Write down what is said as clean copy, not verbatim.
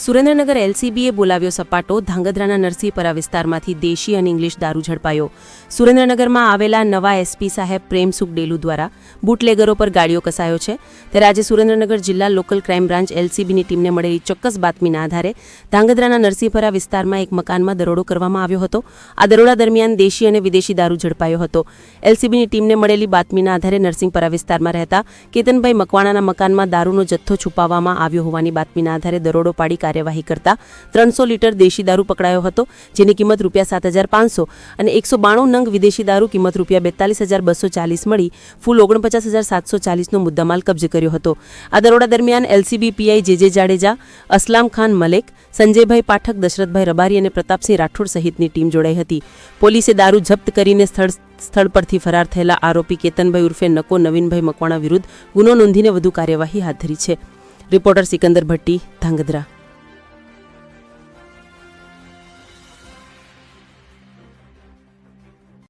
સુરેન્દ્રનગર એલસીબીએ બોલાવ્યો સપાટો. ધાંગધ્રાના નરસિંહપરા વિસ્તારમાંથી દેશી અને ઇંગ્લિશ દારૂ ઝડપાયો. સુરેન્દ્રનગરમાં આવેલા નવા એસપી સાહેબ પ્રેમસુખ ડેલુ દ્વારા બુટલેગરો પર ગાડીઓ કસાયો છે. ત્યારે આજે સુરેન્દ્રનગર જિલ્લા લોકલ ક્રાઇમ બ્રાન્ચ એલસીબીની ટીમને મળેલી ચોક્કસ બાતમીના આધારે ધાંગધ્રાના નરસિંહપરા વિસ્તારમાં એક મકાનમાં દરોડો કરવામાં આવ્યો હતો. આ દરોડા દરમિયાન દેશી અને વિદેશી દારૂ ઝડપાયો હતો. એલસીબીની ટીમને મળેલી બાતમીના આધારે નરસિંહપરા વિસ્તારમાં રહેતા કેતનભાઈ મકવાણાના મકાનમાં દારૂનો જથ્થો છુપાવવામાં આવ્યો હોવાની બાતમીના આધારે દરોડો પાડી કાર્યવાહી કરતા 300 લીટર દેશી દારૂ પકડાયો હતો, જેની કિંમત ₹7,500 અને 192 નંગ વિદેશી દારૂ કિંમત ₹42,240 મળી ફૂલ 49,740નો મુદ્દામાલ કબજે કર્યો હતો. આ દરોડા દરમિયાન એલસીબી પીઆઈ જે જાડેજા, અસલામ ખાન મલેક, સંજયભાઈ પાઠક, દશરથભાઈ રબારી અને પ્રતાપસિંહ રાઠોડ સહિતની ટીમ જોડાઈ હતી. પોલીસે દારૂ જપ્ત કરીને સ્થળ પરથી ફરાર થયેલા આરોપી કેતનભાઈ ઉર્ફે નકો નવીનભાઈ મકવાણા વિરુદ્ધ ગુનો નોંધીને વધુ કાર્યવાહી હાથ ધરી છે. રિપોર્ટર સિકંદર ભટ્ટી, ધાંગધ્રા.